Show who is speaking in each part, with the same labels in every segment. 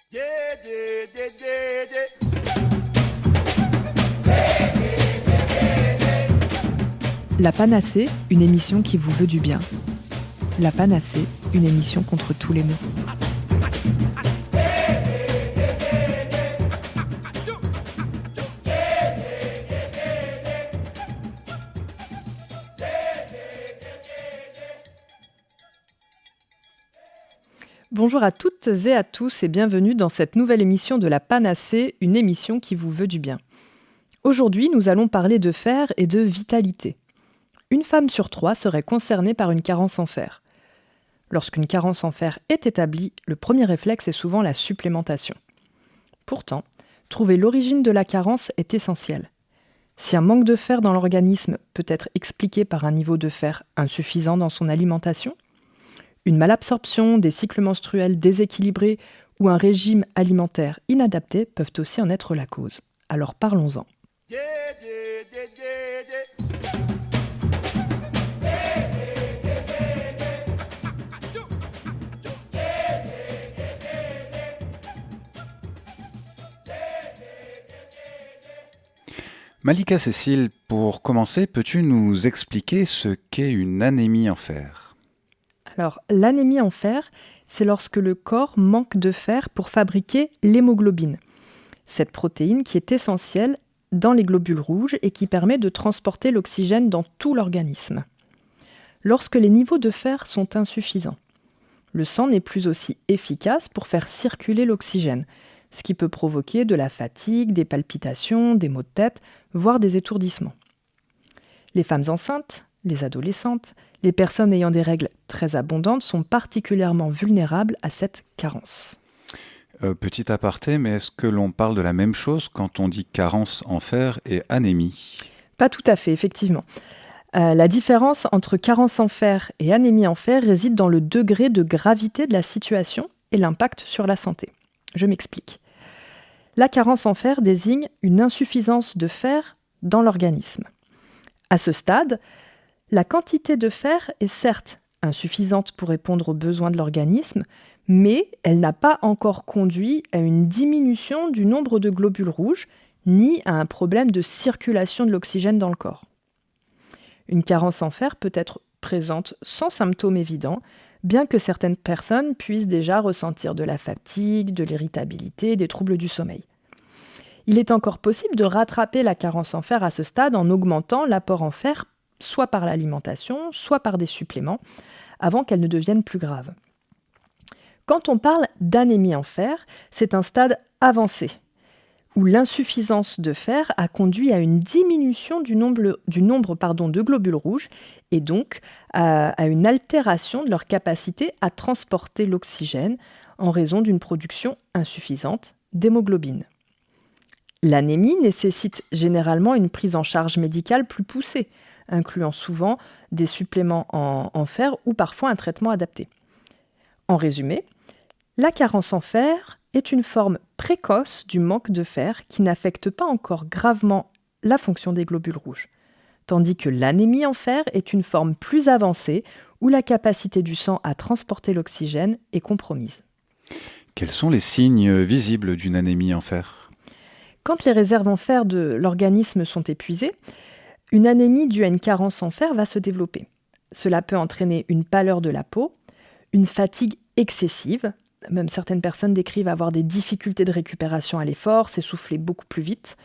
Speaker 1: La Panacée, une émission qui vous veut du bien. La Panacée, une émission contre tous les maux. Bonjour à toutes et à tous et bienvenue dans cette nouvelle émission de La Panacée, une émission qui vous veut du bien. Aujourd'hui, nous allons parler de fer et de vitalité. Une femme sur 3 serait concernée par une carence en fer. Lorsqu'une carence en fer est établie, le premier réflexe est souvent la supplémentation. Pourtant, trouver l'origine de la carence est essentiel. Si un manque de fer dans l'organisme peut être expliqué par un niveau de fer insuffisant dans son alimentation, une malabsorption, des cycles menstruels déséquilibrés ou un régime alimentaire inadapté peuvent aussi en être la cause. Alors parlons-en.
Speaker 2: Malika Cécile, pour commencer, peux-tu nous expliquer ce qu'est une anémie en fer ?
Speaker 1: Alors, l'anémie en fer, c'est lorsque le corps manque de fer pour fabriquer l'hémoglobine. Cette protéine qui est essentielle dans les globules rouges et qui permet de transporter l'oxygène dans tout l'organisme. Lorsque les niveaux de fer sont insuffisants, le sang n'est plus aussi efficace pour faire circuler l'oxygène, ce qui peut provoquer de la fatigue, des palpitations, des maux de tête, voire des étourdissements. Les femmes enceintes, les adolescentes, les personnes ayant des règles très abondantes sont particulièrement vulnérables à cette carence.
Speaker 2: Petit aparté, mais est-ce que l'on parle de la même chose quand on dit carence en fer et anémie ?
Speaker 1: Pas tout à fait, effectivement. La différence entre carence en fer et anémie en fer réside dans le degré de gravité de la situation et l'impact sur la santé. Je m'explique. La carence en fer désigne une insuffisance de fer dans l'organisme. À ce stade, la quantité de fer est certes insuffisante pour répondre aux besoins de l'organisme, mais elle n'a pas encore conduit à une diminution du nombre de globules rouges, ni à un problème de circulation de l'oxygène dans le corps. Une carence en fer peut être présente sans symptômes évidents, bien que certaines personnes puissent déjà ressentir de la fatigue, de l'irritabilité, des troubles du sommeil. Il est encore possible de rattraper la carence en fer à ce stade en augmentant l'apport en fer, soit par l'alimentation, soit par des suppléments, avant qu'elle ne devienne plus grave. Quand on parle d'anémie en fer, c'est un stade avancé, où l'insuffisance de fer a conduit à une diminution du nombre de globules rouges et donc à une altération de leur capacité à transporter l'oxygène en raison d'une production insuffisante d'hémoglobine. L'anémie nécessite généralement une prise en charge médicale plus poussée, incluant souvent des suppléments en fer ou parfois un traitement adapté. En résumé, la carence en fer est une forme précoce du manque de fer qui n'affecte pas encore gravement la fonction des globules rouges, tandis que l'anémie en fer est une forme plus avancée où la capacité du sang à transporter l'oxygène est compromise.
Speaker 2: Quels sont les signes visibles d'une anémie en fer ?
Speaker 1: Quand les réserves en fer de l'organisme sont épuisées, une anémie due à une carence en fer va se développer. Cela peut entraîner une pâleur de la peau, une fatigue excessive. Même certaines personnes décrivent avoir des difficultés de récupération à l'effort, s'essouffler beaucoup plus vite.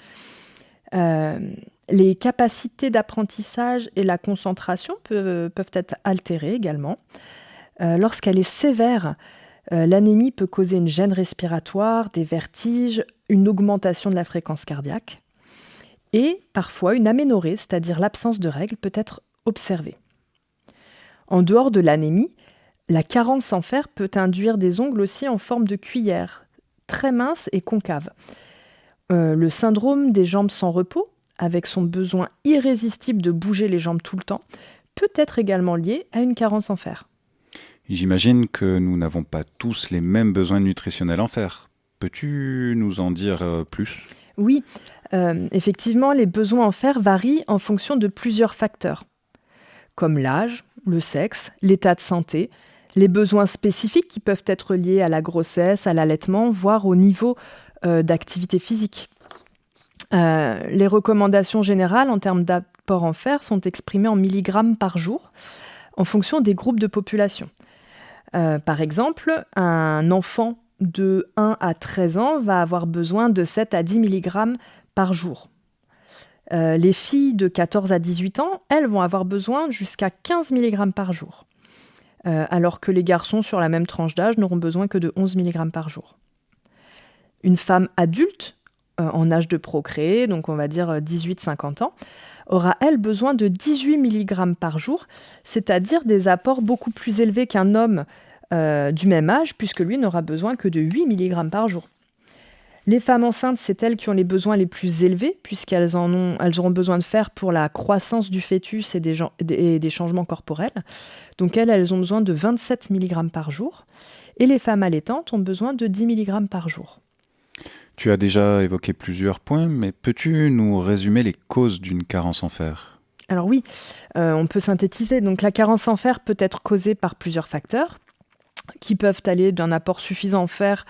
Speaker 1: Les capacités d'apprentissage et la concentration peuvent être altérées également. Lorsqu'elle est sévère, l'anémie peut causer une gêne respiratoire, des vertiges, une augmentation de la fréquence cardiaque. Et parfois, une aménorrhée, c'est-à-dire l'absence de règles, peut être observée. En dehors de l'anémie, la carence en fer peut induire des ongles aussi en forme de cuillère, très minces et concaves. Le syndrome des jambes sans repos, avec son besoin irrésistible de bouger les jambes tout le temps, peut être également lié à une carence en fer.
Speaker 2: J'imagine que nous n'avons pas tous les mêmes besoins nutritionnels en fer. Peux-tu nous en dire plus ?
Speaker 1: Oui, effectivement, les besoins en fer varient en fonction de plusieurs facteurs, comme l'âge, le sexe, l'état de santé, Les besoins spécifiques qui peuvent être liés à la grossesse, à l'allaitement, voire au niveau d'activité physique. Les recommandations générales en termes d'apport en fer sont exprimées en milligrammes par jour en fonction des groupes de population. Par exemple, un enfant de 1 à 13 ans va avoir besoin de 7 à 10 mg par jour. Les filles de 14 à 18 ans, elles vont avoir besoin jusqu'à 15 mg par jour. Alors que les garçons sur la même tranche d'âge n'auront besoin que de 11 mg par jour. Une femme adulte, en âge de procréer, donc on va dire 18-50 ans, aura elle besoin de 18 mg par jour, c'est-à-dire des apports beaucoup plus élevés qu'un homme du même âge, puisque lui n'aura besoin que de 8 mg par jour. Les femmes enceintes, c'est elles qui ont les besoins les plus élevés, puisqu'elles auront besoin de fer pour la croissance du fœtus et des changements corporels. Donc elles ont besoin de 27 mg par jour. Et les femmes allaitantes ont besoin de 10 mg par jour.
Speaker 2: Tu as déjà évoqué plusieurs points, mais peux-tu nous résumer les causes d'une carence en fer ?
Speaker 1: Alors oui, on peut synthétiser. Donc la carence en fer peut être causée par plusieurs facteurs qui peuvent aller d'un apport suffisant en fer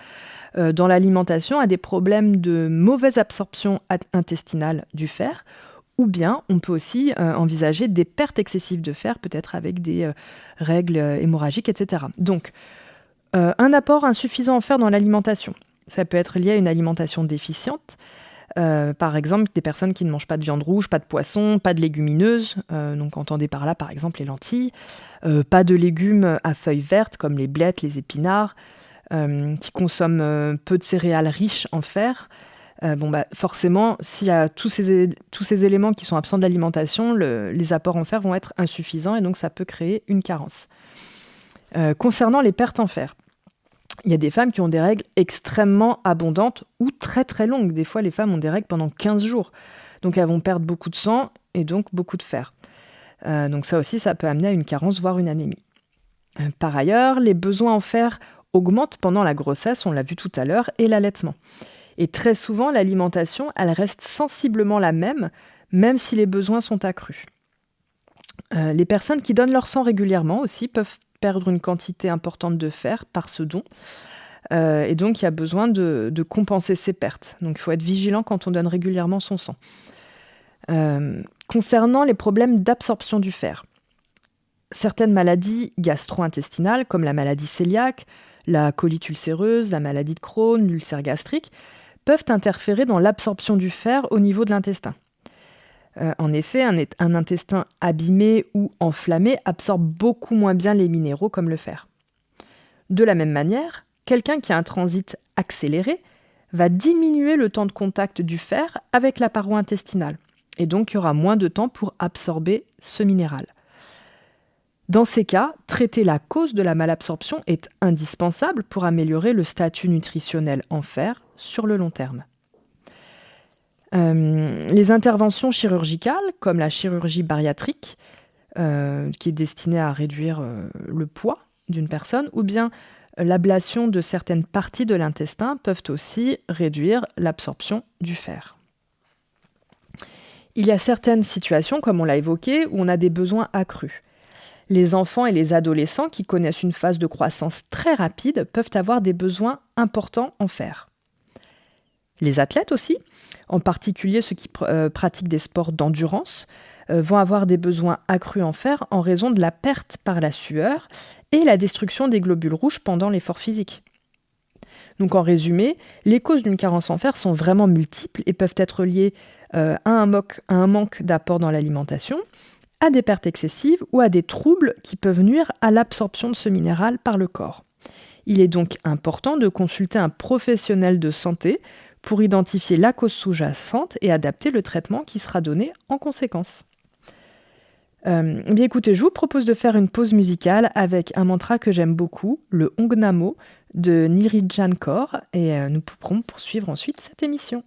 Speaker 1: dans l'alimentation à des problèmes de mauvaise absorption intestinale du fer, ou bien on peut aussi envisager des pertes excessives de fer, peut-être avec des règles hémorragiques, etc. Donc, un apport insuffisant en fer dans l'alimentation, ça peut être lié à une alimentation déficiente, par exemple des personnes qui ne mangent pas de viande rouge, pas de poisson, pas de légumineuses, donc entendez par là par exemple les lentilles, pas de légumes à feuilles vertes comme les blettes, les épinards, qui consomment peu de céréales riches en fer. Forcément, s'il y a tous ces éléments qui sont absents de l'alimentation, les apports en fer vont être insuffisants et donc ça peut créer une carence. Concernant les pertes en fer, il y a des femmes qui ont des règles extrêmement abondantes ou très très longues. Des fois, les femmes ont des règles pendant 15 jours. Donc elles vont perdre beaucoup de sang et donc beaucoup de fer. Donc ça aussi, ça peut amener à une carence, voire une anémie. Par ailleurs, les besoins en fer augmentent pendant la grossesse, on l'a vu tout à l'heure, et l'allaitement. Et très souvent, l'alimentation, elle reste sensiblement la même si les besoins sont accrus. Les personnes qui donnent leur sang régulièrement aussi peuvent perdre une quantité importante de fer par ce don. Et donc, il y a besoin de compenser ces pertes. Donc, il faut être vigilant quand on donne régulièrement son sang. Concernant les problèmes d'absorption du fer, certaines maladies gastro-intestinales, comme la maladie cœliaque, la colite ulcéreuse, la maladie de Crohn, l'ulcère gastrique, peuvent interférer dans l'absorption du fer au niveau de l'intestin. En effet, un intestin abîmé ou enflammé absorbe beaucoup moins bien les minéraux comme le fer. De la même manière, quelqu'un qui a un transit accéléré va diminuer le temps de contact du fer avec la paroi intestinale, et donc il y aura moins de temps pour absorber ce minéral. Dans ces cas, traiter la cause de la malabsorption est indispensable pour améliorer le statut nutritionnel en fer sur le long terme. Les interventions chirurgicales, comme la chirurgie bariatrique, qui est destinée à réduire le poids d'une personne, ou bien l'ablation de certaines parties de l'intestin peuvent aussi réduire l'absorption du fer. Il y a certaines situations, comme on l'a évoqué, où on a des besoins accrus. Les enfants et les adolescents qui connaissent une phase de croissance très rapide peuvent avoir des besoins importants en fer. Les athlètes aussi, en particulier ceux qui pratiquent des sports d'endurance, vont avoir des besoins accrus en fer en raison de la perte par la sueur et la destruction des globules rouges pendant l'effort physique. Donc en résumé, les causes d'une carence en fer sont vraiment multiples et peuvent être liées à un manque d'apport dans l'alimentation, à des pertes excessives ou à des troubles qui peuvent nuire à l'absorption de ce minéral par le corps. Il est donc important de consulter un professionnel de santé pour identifier la cause sous-jacente et adapter le traitement qui sera donné en conséquence. Bien écoutez, je vous propose de faire une pause musicale avec un mantra que j'aime beaucoup, le Ong Namo de Nirijan Kaur, et nous pourrons poursuivre ensuite cette émission.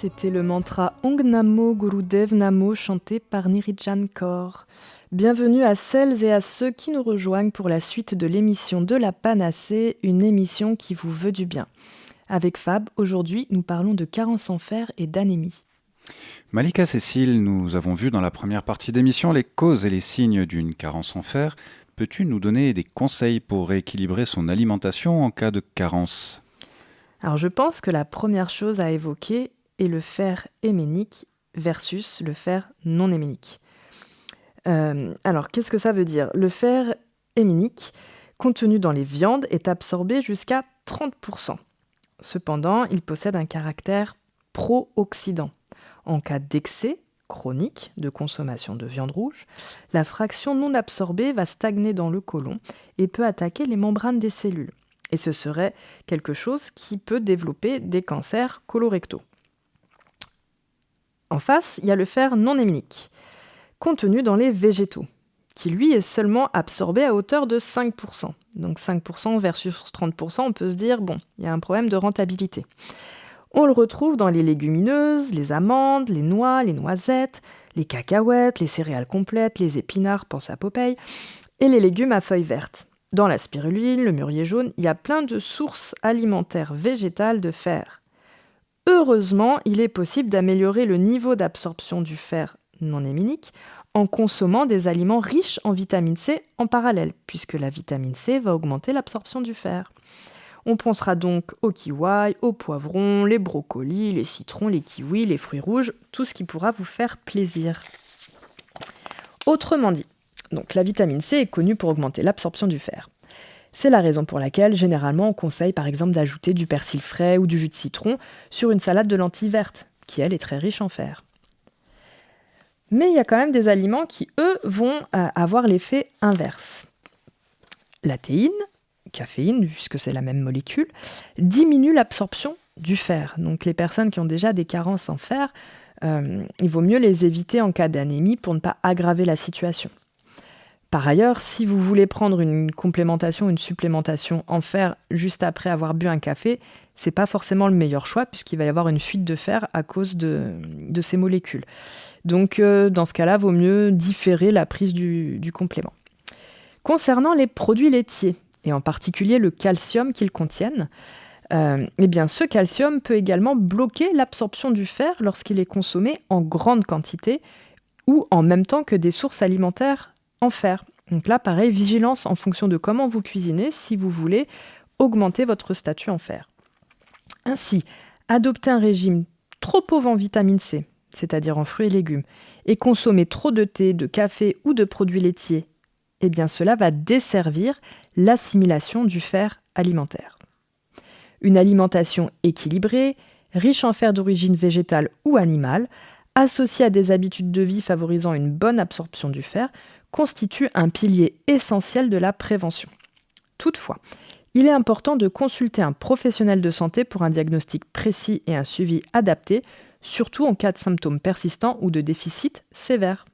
Speaker 1: C'était le mantra Ong Namo Gurudev Namo chanté par Nirijan Kaur. Bienvenue à celles et à ceux qui nous rejoignent pour la suite de l'émission de la Panacée, une émission qui vous veut du bien. Avec Fab, aujourd'hui, nous parlons de carence en fer et d'anémie.
Speaker 2: Malika Cécile, nous avons vu dans la première partie d'émission les causes et les signes d'une carence en fer. Peux-tu nous donner des conseils pour rééquilibrer son alimentation en cas de carence ?
Speaker 1: Alors je pense que la première chose à évoquer est le fer héménique versus le fer non héménique. Alors qu'est-ce que ça veut dire ? Le fer héménique, contenu dans les viandes, est absorbé jusqu'à 30%. Cependant, il possède un caractère pro-oxydant. En cas d'excès chronique de consommation de viande rouge, la fraction non absorbée va stagner dans le côlon et peut attaquer les membranes des cellules. Et ce serait quelque chose qui peut développer des cancers colorectaux. En face, il y a le fer non héménique, contenu dans les végétaux, qui lui est seulement absorbé à hauteur de 5%. Donc 5% versus 30%, on peut se dire, bon, il y a un problème de rentabilité. On le retrouve dans les légumineuses, les amandes, les noix, les noisettes, les cacahuètes, les céréales complètes, les épinards, pense à Popeye, et les légumes à feuilles vertes. Dans la spiruline, le mûrier jaune, il y a plein de sources alimentaires végétales de fer. Heureusement, il est possible d'améliorer le niveau d'absorption du fer non héménique en consommant des aliments riches en vitamine C en parallèle, puisque la vitamine C va augmenter l'absorption du fer. On pensera donc aux kiwis, aux poivrons, les brocolis, les citrons, les kiwis, les fruits rouges, tout ce qui pourra vous faire plaisir. Autrement dit, donc la vitamine C est connue pour augmenter l'absorption du fer. C'est la raison pour laquelle, généralement, on conseille par exemple d'ajouter du persil frais ou du jus de citron sur une salade de lentilles vertes, qui elle est très riche en fer. Mais il y a quand même des aliments qui, eux, vont avoir l'effet inverse. La théine, caféine, puisque c'est la même molécule, diminue l'absorption du fer. Donc les personnes qui ont déjà des carences en fer, il vaut mieux les éviter en cas d'anémie pour ne pas aggraver la situation. Par ailleurs, si vous voulez prendre une complémentation, une supplémentation en fer juste après avoir bu un café, c'est pas forcément le meilleur choix puisqu'il va y avoir une fuite de fer à cause de ces molécules. Donc dans ce cas-là, vaut mieux différer la prise du complément. Concernant les produits laitiers, et en particulier le calcium qu'ils contiennent, ce calcium peut également bloquer l'absorption du fer lorsqu'il est consommé en grande quantité ou en même temps que des sources alimentaires en fer. Donc là, pareil, vigilance en fonction de comment vous cuisinez si vous voulez augmenter votre statut en fer. Ainsi, adopter un régime trop pauvre en vitamine C, c'est-à-dire en fruits et légumes, et consommer trop de thé, de café ou de produits laitiers, cela va desservir l'assimilation du fer alimentaire. Une alimentation équilibrée, riche en fer d'origine végétale ou animale, associée à des habitudes de vie favorisant une bonne absorption du fer, constitue un pilier essentiel de la prévention. Toutefois, il est important de consulter un professionnel de santé pour un diagnostic précis et un suivi adapté, surtout en cas de symptômes persistants ou de déficit sévère.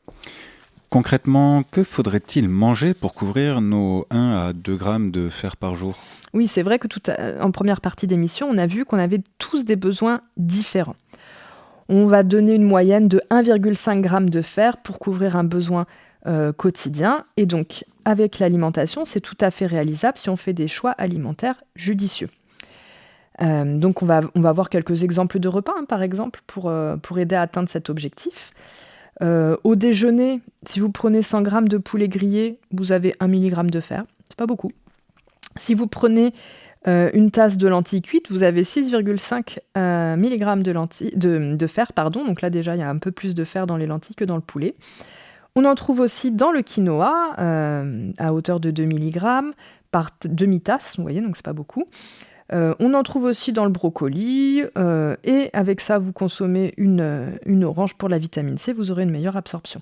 Speaker 2: Concrètement, que faudrait-il manger pour couvrir nos 1 à 2 grammes de fer par jour ?
Speaker 1: Oui, c'est vrai que en première partie d'émission, on a vu qu'on avait tous des besoins différents. On va donner une moyenne de 1,5 g de fer pour couvrir un besoin quotidien. Et donc, avec l'alimentation, c'est tout à fait réalisable si on fait des choix alimentaires judicieux. Donc, on va voir quelques exemples de repas, par exemple, pour aider à atteindre cet objectif. Au déjeuner, si vous prenez 100 g de poulet grillé, vous avez 1 mg de fer. C'est pas beaucoup. Si vous prenez une tasse de lentilles cuites, vous avez 6,5 mg de fer. Donc là, déjà, il y a un peu plus de fer dans les lentilles que dans le poulet. On en trouve aussi dans le quinoa, à hauteur de 2 mg par demi-tasse, vous voyez, donc c'est pas beaucoup. On en trouve aussi dans le brocoli, et avec ça, vous consommez une orange pour la vitamine C, vous aurez une meilleure absorption.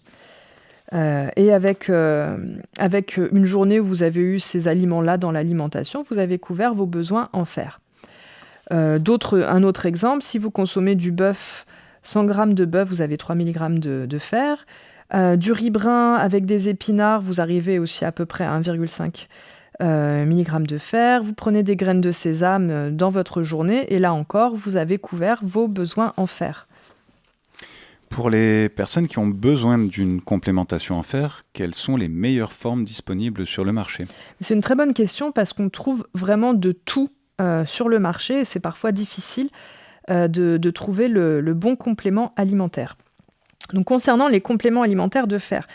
Speaker 1: Et avec une journée où vous avez eu ces aliments-là dans l'alimentation, vous avez couvert vos besoins en fer. Un autre exemple, si vous consommez du bœuf, 100 g de bœuf, vous avez 3 mg de fer. Du riz brun avec des épinards, vous arrivez aussi à peu près à 1,5 mg de fer. Vous prenez des graines de sésame dans votre journée et là encore, vous avez couvert vos besoins en fer.
Speaker 2: Pour les personnes qui ont besoin d'une complémentation en fer, quelles sont les meilleures formes disponibles sur le marché?
Speaker 1: C'est une très bonne question parce qu'on trouve vraiment de tout sur le marché et c'est parfois difficile de trouver le bon complément alimentaire. Donc concernant les compléments alimentaires de fer,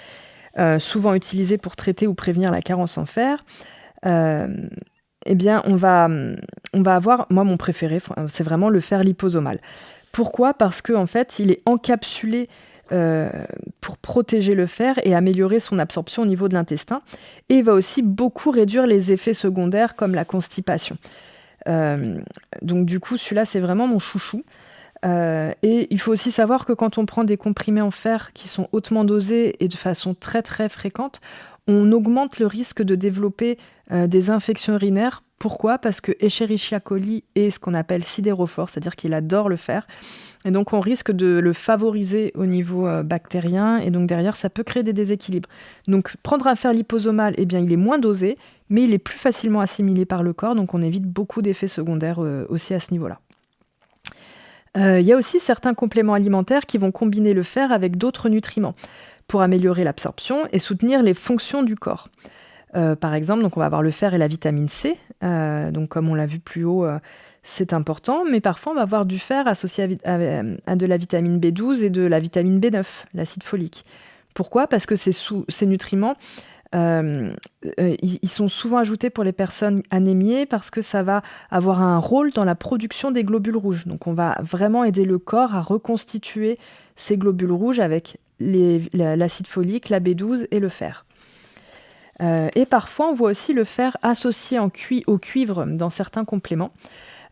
Speaker 1: souvent utilisés pour traiter ou prévenir la carence en fer, eh bien on va avoir, moi mon préféré, c'est vraiment le fer liposomal. Pourquoi ? Parce qu'en fait, il est encapsulé pour protéger le fer et améliorer son absorption au niveau de l'intestin. Et il va aussi beaucoup réduire les effets secondaires comme la constipation. Donc du coup, celui-là, c'est vraiment mon chouchou. Et il faut aussi savoir que quand on prend des comprimés en fer qui sont hautement dosés et de façon très très fréquente, on augmente le risque de développer des infections urinaires. Pourquoi ? Parce que Escherichia coli est ce qu'on appelle sidérophore, c'est-à-dire qu'il adore le fer. Et donc, on risque de le favoriser au niveau bactérien. Et donc, derrière, ça peut créer des déséquilibres. Donc, prendre un fer liposomal, eh bien, il est moins dosé, mais il est plus facilement assimilé par le corps. Donc, on évite beaucoup d'effets secondaires aussi à ce niveau-là. Il y a aussi certains compléments alimentaires qui vont combiner le fer avec d'autres nutriments pour améliorer l'absorption et soutenir les fonctions du corps. Par exemple, donc on va avoir le fer et la vitamine C. Donc comme on l'a vu plus haut, c'est important. Mais parfois, on va avoir du fer associé à de la vitamine B12 et de la vitamine B9, l'acide folique. Pourquoi ? Parce que ces nutriments, ils sont souvent ajoutés pour les personnes anémiées parce que ça va avoir un rôle dans la production des globules rouges. Donc on va vraiment aider le corps à reconstituer ces globules rouges avec l'acide folique, la B12 et le fer. Et parfois, on voit aussi le fer associé au cuivre dans certains compléments.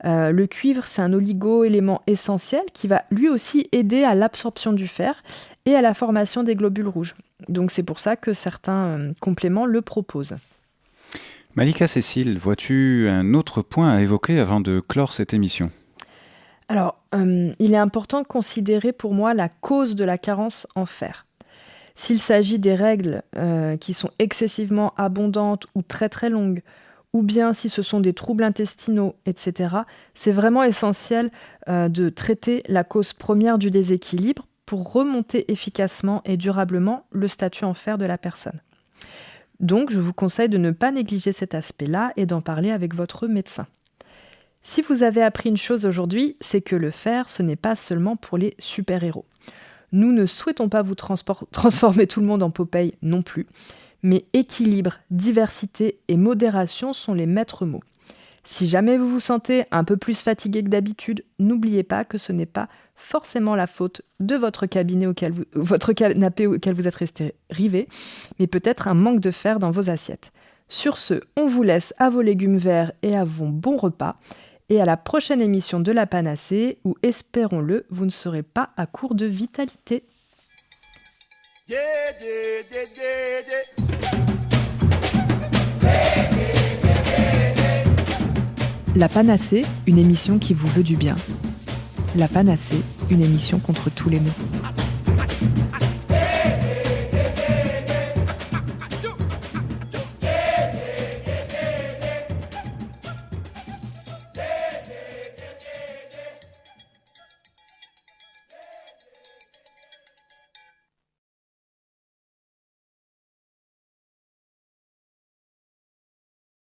Speaker 1: Le cuivre, c'est un oligo-élément essentiel qui va lui aussi aider à l'absorption du fer et à la formation des globules rouges. Donc c'est pour ça que certains compléments le proposent.
Speaker 2: Malika Cécile, vois-tu un autre point à évoquer avant de clore cette émission ?
Speaker 1: Alors, il est important de considérer pour moi la cause de la carence en fer. S'il s'agit des règles qui sont excessivement abondantes ou très très longues, ou bien si ce sont des troubles intestinaux, etc., c'est vraiment essentiel de traiter la cause première du déséquilibre pour remonter efficacement et durablement le statut en fer de la personne. Donc, je vous conseille de ne pas négliger cet aspect-là et d'en parler avec votre médecin. Si vous avez appris une chose aujourd'hui, c'est que le fer, ce n'est pas seulement pour les super-héros. Nous ne souhaitons pas vous transformer tout le monde en Popeye non plus, mais équilibre, diversité et modération sont les maîtres mots. Si jamais vous vous sentez un peu plus fatigué que d'habitude, n'oubliez pas que ce n'est pas forcément la faute de votre canapé auquel vous êtes resté rivé, mais peut-être un manque de fer dans vos assiettes. Sur ce, on vous laisse à vos légumes verts et à vos bons repas, et à la prochaine émission de La Panacée, où, espérons-le, vous ne serez pas à court de vitalité. La Panacée, une émission qui vous veut du bien. La Panacée, une émission contre tous les maux.